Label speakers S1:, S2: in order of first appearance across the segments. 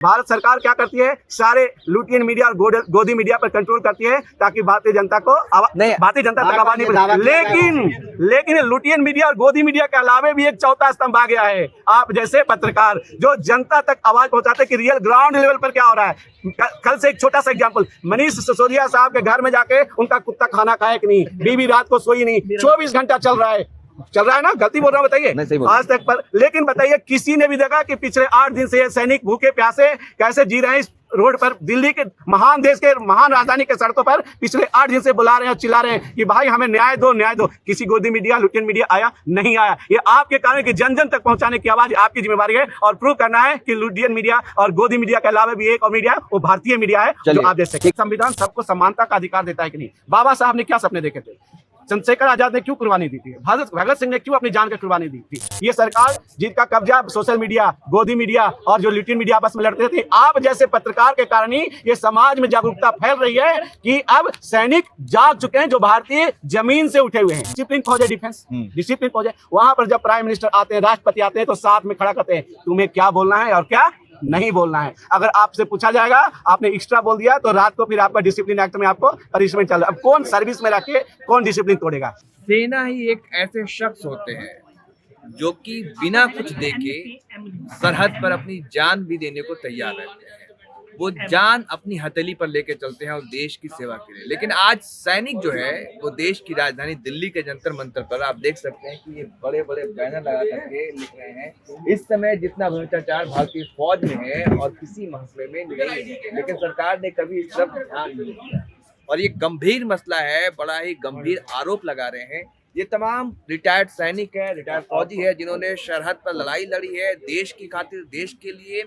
S1: भारत सरकार क्या करती है, सारे लुटियन मीडिया और गोदी मीडिया पर कंट्रोल करती है ताकि भारतीय जनता को भारतीय जनता तक आवाज नहीं पहुंचे। लेकिन लुटियन मीडिया और गोदी मीडिया के अलावे भी एक चौथा स्तंभ आ गया है, आप जैसे पत्रकार जो जनता तक आवाज पहुंचाते कि रियल ग्राउंड लेवल पर क्या हो रहा है। कल से एक छोटा सा एग्जांपल, मनीष सिसोदिया साहब के घर में जाके उनका कुत्ता खाना खाया कि नहीं, बीवी रात को सोई नहीं, 24 घंटा चल रहा है ना, गलती बोल रहा हूं बताइए आज तक पर। लेकिन बताइए किसी ने भी देखा कि पिछले 8 दिन से ये सैनिक भूखे प्यासे कैसे जी रहे हैं इस रोड पर, दिल्ली के महान देश के महान राजधानी के सड़कों पर पिछले 8 दिन से बुला रहे हैं, चिल्ला रहे हैं कि भाई हमें न्याय दो न्याय दो। किसी गोदी मीडिया लुटियन मीडिया आया नहीं आया, ये आपके कारण कि जन जन तक पहुंचाने की आवाज आपकी जिम्मेवारी है और प्रूव करना है कि लुटियन मीडिया और गोदी मीडिया के अलावा भी एक और मीडिया है, वो भारतीय मीडिया है जो आप देख सकते हैं। संविधान सबको समानता का अधिकार देता है कि नहीं। बाबा साहब ने क्या सपने देखे थे, चंद्रशेखर आजाद ने क्यों कुर्बानी दी थी, भगत सिंह ने क्यों अपनी जान की कुर्बानी दी थी। ये सरकार जिनका कब्जा सोशल मीडिया, गोदी मीडिया और जो लुटियन मीडिया आपस में लड़ते थे, आप जैसे पत्रकार के कारण ही ये समाज में जागरूकता फैल रही है कि अब सैनिक जाग चुके हैं जो भारतीय जमीन से उठे हुए हैं। डिसिप्लिन फौज है, डिफेंस डिसिप्लिन फौज है। वहां पर जब प्राइम मिनिस्टर आते हैं, राष्ट्रपति आते हैं तो साथ में खड़ा करते हैं, तुम्हें क्या बोलना है और क्या नहीं बोलना है। अगर आपसे पूछा जाएगा आपने एक्स्ट्रा बोल दिया तो रात को फिर आपका डिसिप्लिन एक्ट में आपको पनिशमेंट चल रहा है। अब कौन सर्विस में रखे कौन डिसिप्लिन तोड़ेगा।
S2: सेना ही एक ऐसे शख्स होते हैं जो कि बिना कुछ देखे सरहद पर अपनी जान भी देने को तैयार रहते हैं। वो जान अपनी हथेली पर लेके चलते हैं और देश की सेवा के लिए। लेकिन आज सैनिक जो है वो देश की राजधानी दिल्ली के जंतर मंतर पर आप देख सकते हैं कि ये बड़े बड़े बैनर लगा करके लिख रहे हैं इस समय जितना भ्रष्टाचार भारतीय फौज में है और किसी मसले में नहीं है। लेकिन सरकार ने कभी इस तरफ ध्यान नहीं दिया और ये गंभीर मसला है, बड़ा ही गंभीर आरोप लगा रहे हैं। ये तमाम रिटायर्ड सैनिक है, रिटायर्ड फौजी है जिन्होंने सरहद पर लड़ाई लड़ी है देश की खातिर, देश के लिए।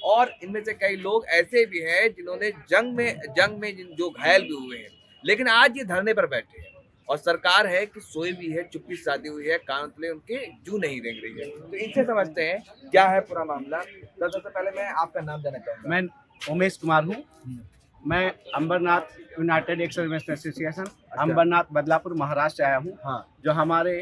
S2: और इनमें से कई लोग ऐसे भी हैं जिन्होंने जंग में जो घायल भी हुए हैं, लेकिन आज ये धरने पर बैठे हैं और सरकार है कि सोई भी है, चुप्पी साधी हुई है, कान तले उनके जू नहीं रेंग रही है। तो इनसे समझते हैं क्या है पूरा मामला। तो सबसे पहले मैं आपका नाम जानना चाहूँगा।
S1: मैं उमेश कुमार हूँ, मैं Ambernath United ex service association Ambernath Badlapur Maharashtra आया हूँ। जो हमारे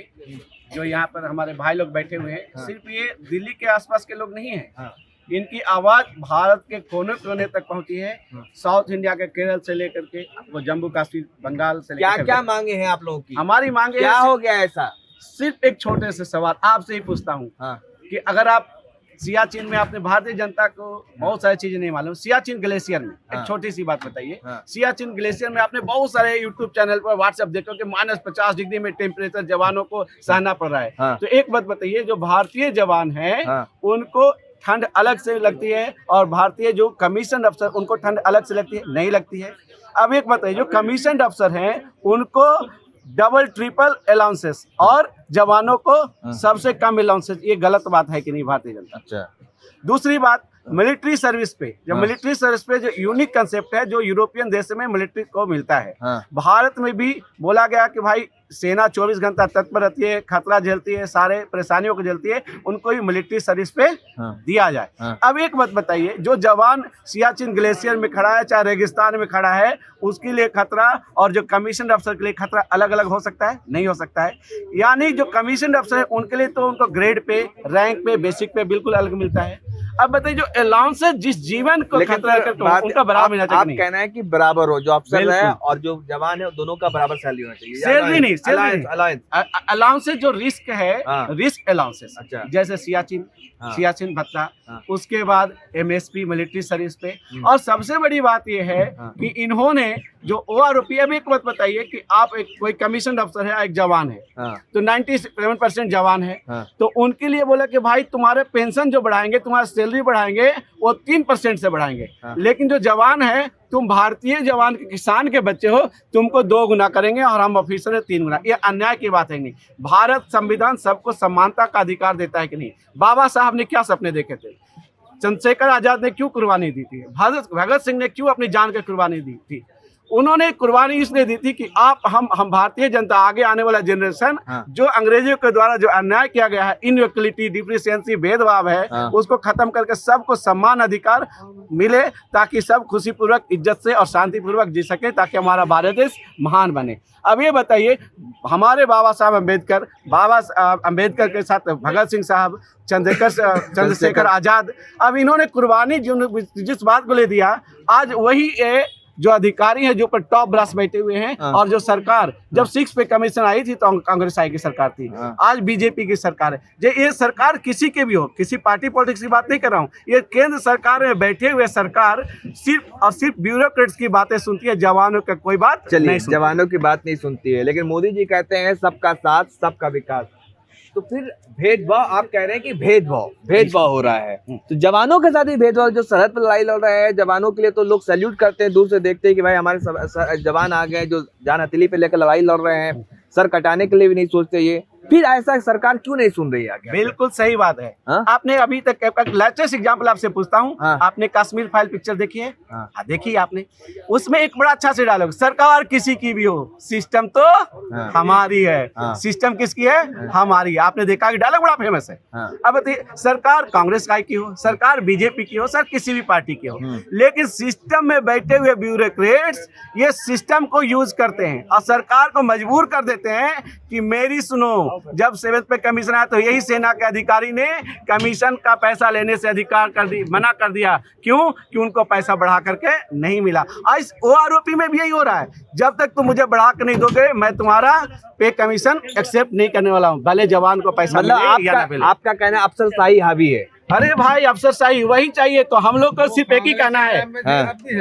S1: जो यहाँ पर हमारे भाई लोग बैठे हुए हैं, सिर्फ ये दिल्ली के आसपास के लोग नहीं हैं, इनकी आवाज भारत के कोने कोने तक पहुंची है। साउथ इंडिया के केरल से लेकर के वो जम्मू कश्मीर, बंगाल से लेकर
S2: क्या मांगे हैं आप लोगों की।
S1: हमारी मांगे
S2: क्या हो गया ऐसा।
S1: सिर्फ एक छोटे से सवाल आपसे ही पूछता हूँ कि अगर आप सियाचिन में, आपने भारतीय जनता को बहुत सारी चीजें नहीं मालूम, सियाचिन ग्लेशियर में एक छोटी सी बात बताइए। सियाचिन ग्लेशियर में आपने बहुत सारे यूट्यूब चैनल पर, व्हाट्सएप देखो कि -50 डिग्री में टेम्परेचर जवानों को सहना पड़ रहा है। तो एक बात बताइए, जो भारतीय जवान हैं उनको ठंड अलग से लगती है और भारतीय जो कमीशन अफसर उनको ठंड अलग से लगती है? नहीं लगती है। अब एक बताइए, जो कमीशन अफसर हैं उनको डबल ट्रिपल अलाउंसेस और जवानों को सबसे कम अलाउंसेस, ये गलत बात है कि नहीं भारतीय जनता। अच्छा, दूसरी बात, मिलिट्री सर्विस पे मिलिट्री सर्विस पे जो यूनिक कंसेप्ट है जो यूरोपियन देश में मिलिट्री को मिलता है, भारत में भी बोला गया कि भाई सेना 24 घंटा तत्पर रहती है, खतरा झेलती है, सारे परेशानियों को झेलती है, उनको भी मिलिट्री सर्विस पे दिया जाए। अब एक बात बताइए, जो जवान सियाचिन ग्लेशियर में खड़ा है चाहे रेगिस्तान में खड़ा है, उसके लिए खतरा और जो कमीशन अफसर के लिए खतरा अलग अलग हो सकता है? नहीं हो सकता है। यानी जो कमीशन अफसर है उनके लिए तो उनको ग्रेड पे, रैंक पे, बेसिक पे बिल्कुल अलग मिलता है। अब बताइए, जो अलाउंसेस जिस जीवन को खतरा उनका बराबर मिलना चाहिए।
S2: आप कहना है कि बराबर हो, जो अफसर है और जो जवान है दोनों का बराबर सैलरी होना चाहिए।
S1: सैलरी नहीं, अलाउंसेस जो रिस्क है, रिस्क अलाउंसेस, जैसे सियाचिन भत्ता, उसके बाद MSP मिलिट्री सर्विस पे। और सबसे बड़ी बात यह है कि इन्होंने जो OROP, अब एक बात बताइए कि आप कोई कमीशन अफसर है, एक जवान है, तो 97% जवान है, तो उनके लिए बोला कि भाई तुम्हारे पेंशन जो बढ़ाएंगे, तुम्हारा सैलरी बढ़ाएंगे, वो 3% से बढ़ाएंगे। लेकिन जो जवान है, तुम भारतीय जवान के किसान के बच्चे हो, तुमको 2 गुना करेंगे और हम ऑफिसर है 3 गुना। ये अन्याय की बात है नहीं। भारत संविधान सबको समानता का अधिकार देता है कि नहीं। बाबा साहब ने क्या सपने देखे थे, चंद्रशेखर आजाद ने क्यों कुर्बानी दी थी, भगत सिंह ने क्यों अपनी जान की कुर्बानी दी थी। उन्होंने कुर्बानी इसलिए दी थी कि आप हम भारतीय जनता, आगे आने वाला जनरेशन जो अंग्रेजों के द्वारा जो अन्याय किया गया है, इनइक्वलिटी, डिफरेंशिएंसी, भेदभाव है, उसको खत्म करके सबको समान अधिकार मिले, ताकि सब खुशी पूर्वक, इज्जत से और शांति पूर्वक जी सके, ताकि हमारा भारत देश महान बने। अब ये बताइए, हमारे बाबा साहब अम्बेडकर के साथ भगत सिंह साहब, चंद्रशेखर आजाद, अब इन्होंने कुर्बानी जिस बात को ले दिया, आज वही जो अधिकारी हैं जो पर टॉप ब्रास बैठे हुए हैं, और जो सरकार, जब 6 पे कमीशन आई थी तो कांग्रेस आई की सरकार थी, आज बीजेपी की सरकार है। ये सरकार किसी के भी हो, किसी पार्टी पॉलिटिक्स की बात नहीं कर रहा हूँ, ये केंद्र सरकार में बैठे हुए सरकार सिर्फ और सिर्फ ब्यूरोक्रेट्स की बातें सुनती है, जवानों का कोई बात नहीं सुनती।
S3: जवानों की बात नहीं सुनती है, लेकिन मोदी जी कहते हैं सबका साथ सबका विकास, तो फिर भेदभाव, आप कह रहे हैं कि भेदभाव हो रहा है, तो जवानों के साथ ही भेदभाव, जो सरहद पर लड़ाई लड़ रहे हैं जवानों के लिए तो लोग सैल्यूट करते हैं, दूर से देखते हैं कि भाई हमारे जवान आ गए जो जान हथेली पे लेकर लड़ाई लड़ रहे हैं, सर कटाने के लिए भी नहीं सोचते ये, फिर ऐसा सरकार क्यों नहीं सुन रही है?
S1: बिल्कुल सही बात है। आपने अभी तक लेटेस्ट एग्जांपल आपसे पूछता हूँ, आपने कश्मीर फाइल पिक्चर देखी है? देखी आपने? उसमें एक बड़ा अच्छा से डायलॉग, सरकार किसी की भी हो, सिस्टम तो हमारी है। सिस्टम किसकी है? हमारी। आपने देखा कि डायलॉग बड़ा फेमस है। अब बताइए, सरकार कांग्रेस की हो, सरकार बीजेपी की हो, सर किसी भी पार्टी की हो, लेकिन सिस्टम में बैठे हुए ब्यूरोक्रेट्स ये सिस्टम को यूज करते हैं और सरकार को मजबूर कर देते हैं कि मेरी सुनो। जब 7th पे कमीशन आया तो यही सेना के अधिकारी ने कमीशन का पैसा लेने से मना कर दिया। क्यों? कि उनको पैसा बढ़ा करके नहीं मिला। आज OROP में भी यही हो रहा है, जब तक तुम मुझे बढ़ा कर नहीं दोगे मैं तुम्हारा पे कमीशन एक्सेप्ट नहीं करने वाला हूँ, भले जवान को पैसा मिले या ना मिले।
S3: आपका कहना अफसरशाही हावी है।
S1: अरे भाई, अफसरशाही वही चाहिए, तो हम लोग को सिर्फ एक ही कहना है,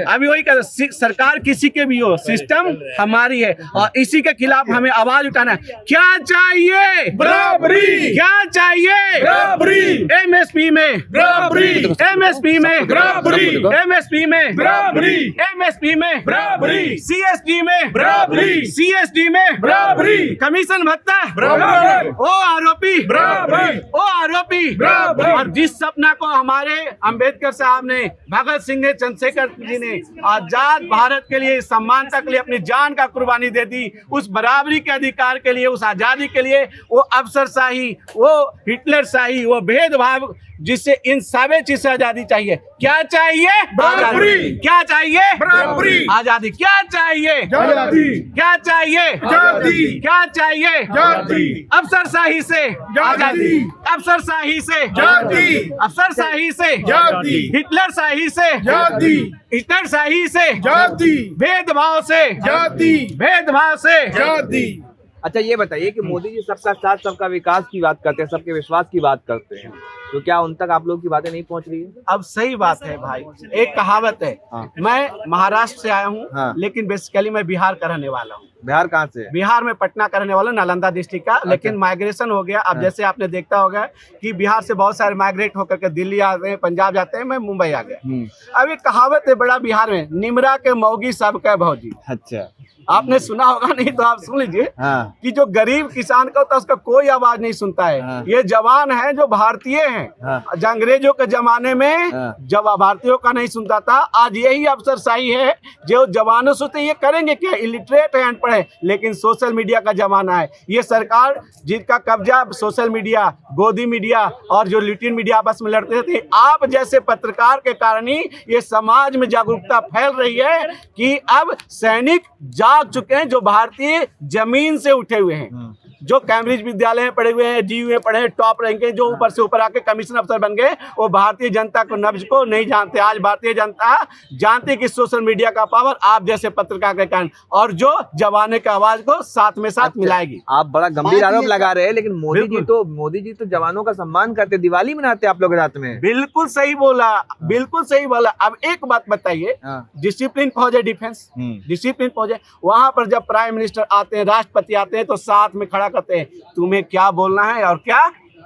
S1: अभी वही कहना, सरकार किसी के भी हो, सिस्टम हमारी है और इसी के खिलाफ हमें आवाज उठाना है। क्या चाहिए? बराबरी। क्या चाहिए? बराबरी। MSP में बराबरी, MSP में बराबरी, MSP में बराबरी, MSP में बराबरी, CSD में बराबरी, CSD में बराबरी, कमीशन भत्ता बराबर, OROP बराबर, OROP बराबर। और जिस सपना को हमारे अंबेडकर साहब ने, भगत सिंह ने, चंद्रशेखर जी ने आजाद भारत के लिए, सम्मानता के लिए अपनी जान का कुर्बानी दे दी, उस बराबरी के अधिकार के लिए, उस आजादी के लिए, वो अफसरशाही, वो हिटलरशाही, वो भेदभाव जिससे इन सारे चीज से आजादी चाहिए। क्या चाहिए? बराबरी। क्या चाहिए? बराबरी। आजादी। क्या चाहिए? आजादी। क्या चाहिए? आजादी। क्या चाहिए? आजादी। अफसरशाही से आजादी, अफसरशाही से आजादी, अफसरशाही से आजादी, हिटलरशाही से आजादी, हिटलरशाही से आजादी, भेदभाव से आजादी, भेदभाव से आजादी।
S3: अच्छा ये बताइए कि मोदी जी सबका साथ सबका विकास की बात करते हैं, सबके विश्वास की बात करते हैं, तो क्या उन तक आप लोगों की बातें नहीं पहुंच रही है?
S1: अब सही बात है भाई, एक कहावत है, मैं महाराष्ट्र से आया हूँ, लेकिन बेसिकली मैं बिहार का रहने वाला हूँ।
S3: बिहार कहाँ से?
S1: बिहार में पटना का रहने वाला, नालंदा डिस्ट्रिक्ट का, लेकिन माइग्रेशन हो गया। अब जैसे आपने देखता होगा कि बिहार से बहुत सारे माइग्रेट होकर के दिल्ली आते हैं, पंजाब जाते हैं, मैं मुंबई आ गया। अब एक कहावत है बड़ा बिहार में, निमरा के मौगी सबका भौजी। अच्छा, आपने सुना होगा, नहीं तो आप सुन लीजिए कि जो गरीब किसान का होता है उसका कोई आवाज नहीं सुनता है। ये जवान है जो भारतीय हैं, जो अंग्रेजों के जमाने में जब भारतीयों का नहीं सुनता था, आज यही अफसरशाही है जो जवानों सोचते ये करेंगे क्या, इलिटरेट है, अनपढ़ है, लेकिन सोशल मीडिया का जमाना है। ये सरकार जिसका कब्जा सोशल मीडिया, गोदी मीडिया और जो लिटिन मीडिया आपस में लड़ते थे, आप जैसे पत्रकार के कारण ही ये समाज में जागरूकता फैल रही है कि अब सैनिक जाग चुके हैं जो भारतीय जमीन से उठे हुए हैं, जो कैम्ब्रिज विद्यालय में पढ़े हुए हैं, DU में पढ़े हैं, टॉप रैंक के, जो ऊपर से ऊपर आके कमीशन अफसर बन गए, वो भारतीय जनता को, नब्ज को नहीं जानते। आज भारतीय जनता जानती है कि सोशल मीडिया का पावर आप जैसे पत्रकार के कारण, और जो जवानों की आवाज को साथ में साथ मिलाएगी।
S3: आप बड़ा गंभीर आरोप लगा रहे हैं, लेकिन मोदी जी तो जवानों का सम्मान करते, दिवाली मनाते आप लोग रात में।
S1: बिल्कुल सही बोला, बिल्कुल सही बोला। अब एक बात बताइए, डिसिप्लिन फौज है, डिफेंस डिसिप्लिन फौज है, वहां पर जब प्राइम मिनिस्टर आते हैं, राष्ट्रपति आते हैं, तो साथ में खड़ा करते हैं, तुम्हें क्या बोलना है और क्या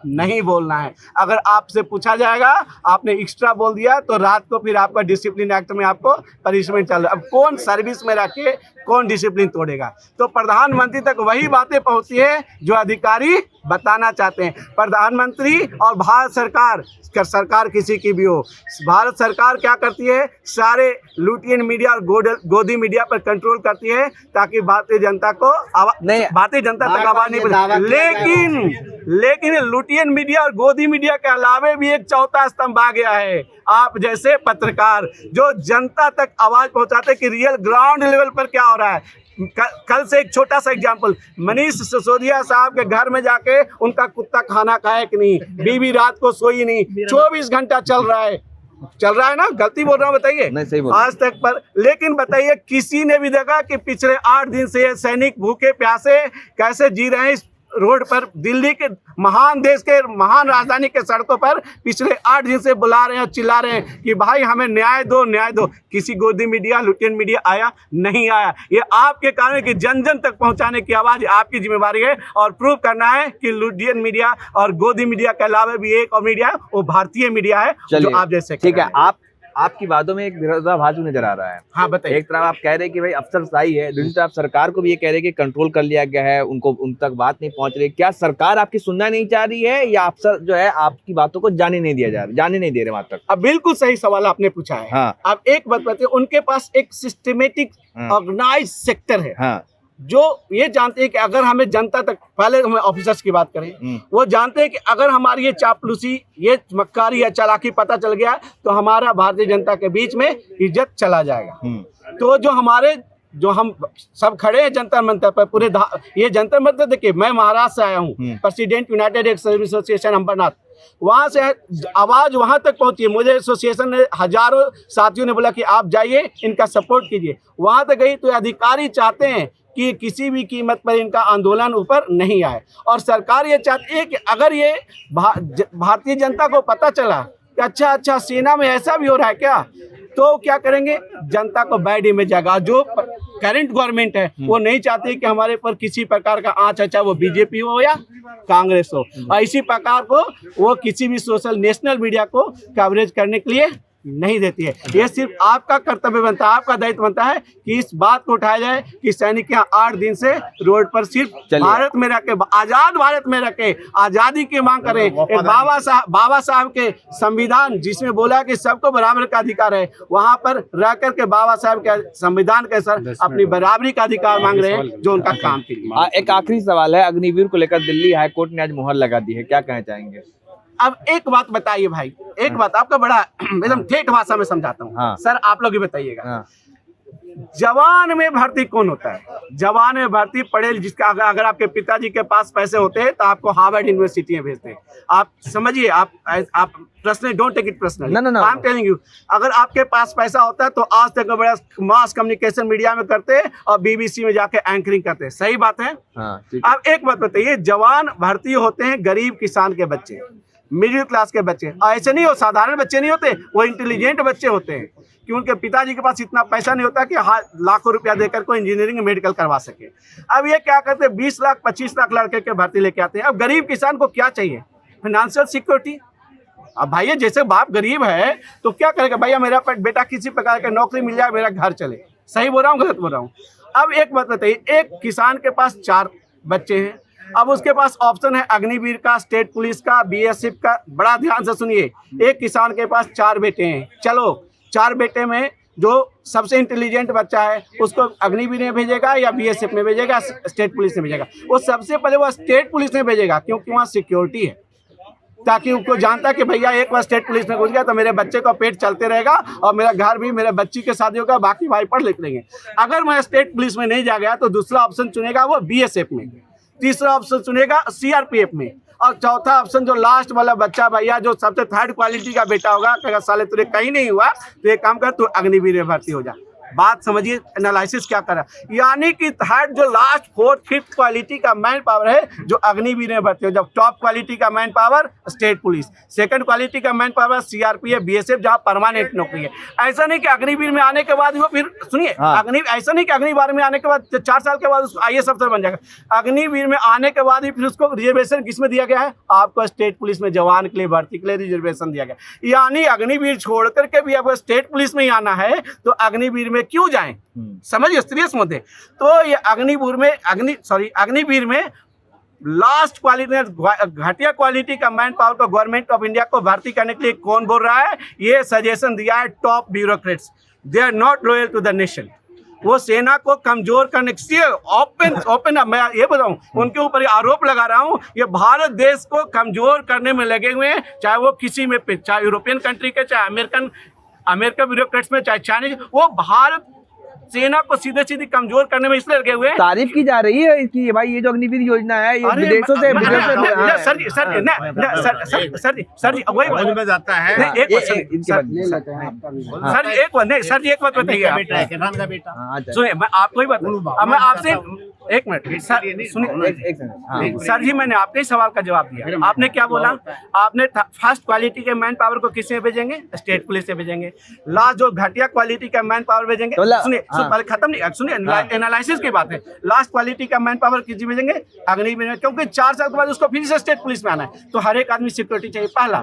S1: नहीं बोलना है। अगर आपसे पूछा जाएगा आपने एक्स्ट्रा बोल दिया तो रात को फिर आपका डिसिप्लिन एक्ट में आपको पनिशमेंट चल रहा है। अब कौन सर्विस में रखे कौन डिसिप्लिन तोड़ेगा? तो प्रधानमंत्री तक वही बातें पहुंचती है जो अधिकारी बताना चाहते हैं। प्रधानमंत्री और भारत सरकार किसी की भी हो, भारत सरकार क्या करती है, सारे लुटियन मीडिया और गोदी मीडिया पर कंट्रोल करती है ताकि भारतीय जनता को भारतीय जनता तक आवाज नहीं पहुंचे। लेकिन लुटियन मीडिया और गोदी मीडिया के अलावे भी एक चौथा स्तंभ आ गया है, आप जैसे पत्रकार जो जनता तक आवाज पहुंचाते कि रियल ग्राउंड लेवल पर क्या हो रहा है। कल से एक छोटा सा एग्जांपल, मनीष सिसोदिया साहब के घर में जाके उनका कुत्ता खाना खाया कि नहीं, बीवी रात को सोई नहीं, 24 घंटा चल रहा है ना, गलती बोल रहा हूँ बताइए?
S3: नहीं, सही बोल
S1: आज तक पर। लेकिन बताइए किसी ने भी देखा कि पिछले 8 दिन से ये सैनिक भूखे प्यासे कैसे जी रहे हैं इस रोड पर, दिल्ली के महान देश के महान राजधानी के सड़कों पर पिछले 8 दिन से बुला रहे हैं, चिल्ला रहे हैं कि भाई हमें न्याय दो, न्याय दो। किसी गोदी मीडिया लुटियन मीडिया आया नहीं आया। ये आपके कारण कि जन जन तक पहुंचाने की आवाज आपकी जिम्मेवारी है और प्रूव करना है कि लुटियन मीडिया और गोदी मीडिया के अलावा भी एक और मीडिया है, वो भारतीय मीडिया है जो आप जैसे।
S3: ठीक है, आपकी बातों में एक विरोधाभास नजर आ रहा है।
S1: हाँ बताइए।
S3: एक तरफ आप कह रहे हैं कि भाई अफसरशाही है, दूसरी तरफ सरकार को भी ये कह रहे हैं कि कंट्रोल कर लिया गया है, उनको उन तक बात नहीं पहुंच रही। क्या सरकार आपकी सुनना नहीं चाह रही है या अफसर जो है आपकी बातों को जाने नहीं दे रहे वहां तक?
S1: अब बिल्कुल सही सवाल आपने पूछा है।
S3: हाँ।
S1: अब एक बात बताइए, उनके पास एक सिस्टमेटिक ऑर्गेनाइज सेक्टर है।
S3: हाँ।
S1: जो ये जानते हैं कि अगर हमें जनता तक, पहले हमें ऑफिसर्स की बात करें, वो जानते हैं कि अगर हमारी ये चापलूसी, ये मक्कारी या चालाकी पता चल गया तो हमारा भारतीय जनता के बीच में इज्जत चला जाएगा। तो जो हम सब खड़े हैं जंतर मंतर पर, पूरे ये जंतर मंतर देखिए, मैं महाराष्ट्र से आया हूँ, president United ex association Ambernath, वहाँ से आवाज वहाँ तक पहुँची। मुझे एसोसिएशन ने हजारों साथियों ने बोला कि आप जाइए, इनका सपोर्ट कीजिए। वहाँ तक गई तो अधिकारी चाहते हैं कि किसी भी कीमत पर इनका आंदोलन ऊपर नहीं आए, और सरकार ये चाहती है कि अगर ये भारतीय जनता को पता चला कि अच्छा सेना में ऐसा भी हो रहा है क्या, तो क्या करेंगे, जनता को बैड इमेज आएगा। जो करंट गवर्नमेंट है वो नहीं चाहती कि हमारे पर किसी प्रकार का आंच, अच्छा वो बीजेपी हो या कांग्रेस हो, और इसी प्रकार को वो किसी भी सोशल नेशनल मीडिया को कवरेज करने के लिए नहीं देती है। ये सिर्फ आपका कर्तव्य बनता है, आपका दायित्व बनता है कि इस बात को उठाया जाए कि सैनिक यहाँ 8 दिन से रोड पर सिर्फ भारत में रह के, आजाद भारत में रह के आजादी की मांग करें। एक बाबा साहब के संविधान जिसमें बोला कि सबको बराबर का अधिकार है, वहाँ पर रह कर के बाबा साहब के संविधान के सर अपनी बराबरी का अधिकार मांग रहे हैं जो उनका काम के लिए।
S3: एक आखिरी सवाल है, अग्निवीर को लेकर दिल्ली हाईकोर्ट ने आज मुहर लगा दी है, क्या कहना चाहेंगे?
S1: अब एक बात बताइए भाई, एक बात आपका बड़ा एकदम ठेठ भाषा में समझाता हूँ।
S3: हाँ।
S1: सर आप लोग ही बताइएगा।
S3: हाँ।
S1: जवान में भर्ती कौन होता है? जवान में भर्ती पढ़े जिसका अगर आपके पिताजी के पास पैसे होते हैं तो आपको हार्वर्ड यूनिवर्सिटी में भेजते हैं। आप समझिए, आप personally don't take it personally, I am telling you, अगर आपके पास पैसा होता है तो आज तक बड़ा मास कम्युनिकेशन मीडिया में करते हैं और बीबीसी में जाके एंकरिंग करते हैं। सही बात है। अब एक बात बताइए, जवान भर्ती होते हैं गरीब किसान के बच्चे, मिडिल क्लास के बच्चे, ऐसे नहीं हो, साधारण बच्चे नहीं होते, वो इंटेलिजेंट बच्चे होते हैं कि उनके पिताजी के पास इतना पैसा नहीं होता कि लाखों रुपया देकर कोई इंजीनियरिंग मेडिकल करवा सके। अब ये क्या करते हैं, 20 लाख 25 लाख लड़के के भर्ती लेके आते हैं। अब गरीब किसान को क्या चाहिए? Financial security. अब भाई जैसे बाप गरीब है तो क्या करेगा, भैया मेरा बेटा किसी प्रकार का नौकरी मिल जाए, मेरा घर चले। सही बोल रहा हूँ गलत बोल रहा हूँ? अब एक बात बताइए, एक किसान के पास 4 बच्चे हैं, अब उसके पास ऑप्शन है अग्निवीर का, स्टेट पुलिस का, बीएसएफ का। बड़ा ध्यान से सुनिए, एक किसान के पास 4 बेटे हैं, चलो 4 बेटे में जो सबसे इंटेलिजेंट बच्चा है उसको अग्निवीर में भेजेगा या बीएसएफ में भेजेगा, स्टेट पुलिस में भेजेगा? वो सबसे पहले वो स्टेट पुलिस में भेजेगा, क्योंकि वहाँ सिक्योरिटी है, ताकि उनको जानता कि भैया एक बार स्टेट पुलिस में घुस गया तो मेरे बच्चे का पेट चलते रहेगा और मेरा घर भी मेरे बच्ची के शादी होगा, बाकी भाई पढ़ लिख लेंगे। अगर मैं स्टेट पुलिस में नहीं जा गया तो दूसरा ऑप्शन चुनेगा वो बीएसएफ में, तीसरा ऑप्शन चुनेगा सीआरपीएफ में, और चौथा ऑप्शन जो लास्ट वाला बच्चा भैया जो सबसे 3rd क्वालिटी का बेटा होगा, कहेगा साले तुझे कहीं नहीं हुआ तो एक काम कर, तू अग्निवीर में भर्ती हो जा। बात समझिए, एनालिसिस क्या कर रहा है। यानी कि थर्ड जो लास्ट फोर्थ फिफ्थ क्वालिटी का मैन पावर है जो अग्निवीर में भर्ती हो, जब टॉप क्वालिटी का man power state police, second quality का मैन पावर सीआरपीएफ बीएसएफ जहां परमानेंट नौकरी है। ऐसा नहीं कि अग्निवीर में आने के बाद वो फिर सुनिए ऐसा नहीं कि अग्निवीर में आने के बाद 4 साल के बाद उसको आईएएस अफसर बन जाएगा। अग्निवीर में आने के बाद ही फिर उसको रिजर्वेशन किसमें दिया गया है, आपको स्टेट पुलिस में जवान के लिए भर्ती के लिए रिजर्वेशन दिया गया। यानी अग्निवीर छोड़ करके भी आपको स्टेट पुलिस में ही आना है तो अग्निवीर में क्यों जाएं, समझिए सीरियस मुद्दे। तो ये अग्निवीर में लास्ट क्वालिटी घटिया क्वालिटी का मैन पावर को गवर्नमेंट ऑफ इंडिया को भर्ती करने के लिए कौन बोल रहा है, ये सजेशन दिया है top bureaucrats. They are not loyal to the nation. वो सेना को कमजोर करने के लिए ओपन मैं ये बताऊं, उनके ऊपर आरोप लगा रहा हूं, ये भारत देश को कमजोर करने में लगे हुए हैं, चाहे वो किसी में, चाहे यूरोपियन कंट्री के, चाहे अमेरिकन ब्यूरोक्रेट्स में, चाहे चाइनीज, वो भारत सेना को सीधे सीधे कमजोर करने में इसलिए लगे हुए हैं।
S3: तारीफ की जा रही है इसकी, भाई ये जो अग्निवीर योजना है ये विदेशों से
S1: सर जी वही में जाता है। सर जी एक बात बताइए, सुनिए मैं आपको ही बताऊं, मैं आपसे एक मिनट सुनिए सर जी, मैंने आपके सवाल का जवाब दिया। आपने क्या बोला, आपने फर्स्ट क्वालिटी के मैन पावर को किस में भेजेंगे, स्टेट पुलिस से भेजेंगे। लास्ट जो घटिया क्वालिटी का मैन पावर भेजेंगे, सुनिए पहले खत्म नहीं, सुनिए एनालिसिस की बात है। लास्ट क्वालिटी का मैन पावर किस भेजेंगे, अग्निवीर में, क्योंकि 4 साल के बाद उसको फिर से स्टेट पुलिस में आना है, तो हर एक आदमी सिक्योरिटी चाहिए पहला।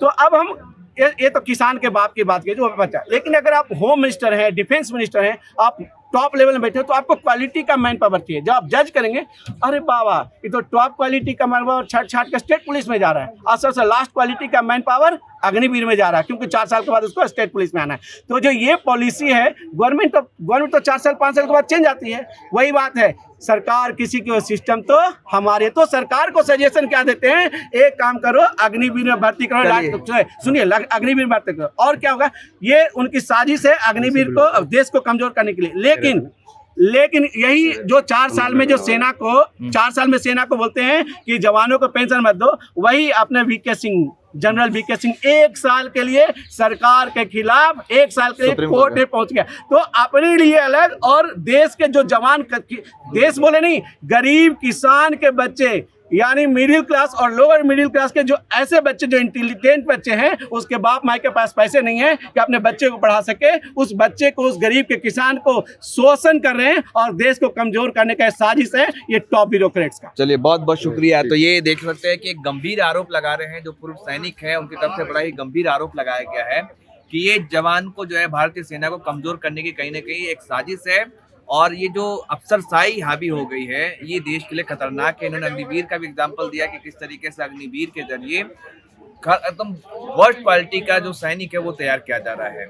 S1: तो अब हम ये तो किसान के बाप की बात की जो बच्चा, लेकिन अगर आप होम मिनिस्टर हैं, डिफेंस मिनिस्टर हैं, आप टॉप लेवल में बैठे हो, तो आपको क्वालिटी का मैन पावर चाहिए। जब आप जज करेंगे, अरे बाबा ये तो टॉप क्वालिटी का मैन पावर छाट के स्टेट पुलिस में जा रहा है, और सबसे लास्ट क्वालिटी का मैन पावर अग्निवीर में जा रहा है, क्योंकि 4 साल के बाद उसको स्टेट पुलिस में आना है। तो जो ये पॉलिसी है गवर्नमेंट तो 4 साल 5 साल के बाद चेंज आती है। वही बात है, सरकार किसी की सिस्टम तो हमारे, तो सरकार को सजेशन क्या देते हैं, एक काम करो अग्निवीर में भर्ती करो, सुनिए अग्निवीर में भर्ती करो, और क्या होगा, ये उनकी साजिश है अग्निवीर को देश को कमजोर करने के लिए। लेकिन यही जो 4 साल में जो सेना को 4 साल में सेना को बोलते हैं कि जवानों को पेंशन मत दो, वही अपने VK Singh, general VK Singh 1 साल के लिए सरकार के खिलाफ 1 साल के लिए कोर्ट में पहुंच गया। तो अपने लिए अलग, और देश के जो जवान, देश बोले नहीं, गरीब किसान के बच्चे, यानी मिडिल क्लास और लोअर मिडिल क्लास के जो ऐसे बच्चे जो इंटेलिजेंट बच्चे हैं, उसके बाप माई के पास पैसे नहीं है कि अपने बच्चे को पढ़ा सके, उस बच्चे को, उस गरीब के किसान को शोषण कर रहे हैं, और देश को कमजोर करने का साजिश है ये टॉप ब्यूरोक्रेट्स का।
S3: चलिए बहुत बहुत शुक्रिया।
S2: तो ये देख सकते हैं कि एक गंभीर आरोप लगा रहे हैं जो पूर्व सैनिक हैं, उनकी तरफ से बड़ा ही गंभीर आरोप लगाया गया है कि ये जवान को जो है भारतीय सेना को कमजोर करने की कहीं ना कहीं एक साजिश है, और ये जो अफसरशाही हावी हो गई है ये देश के लिए खतरनाक है। इन्होंने अग्निवीर का भी एग्जाम्पल दिया कि किस तरीके से अग्निवीर के जरिए एकदम वर्स्ट क्वालिटी का जो सैनिक है वो तैयार किया जा रहा है।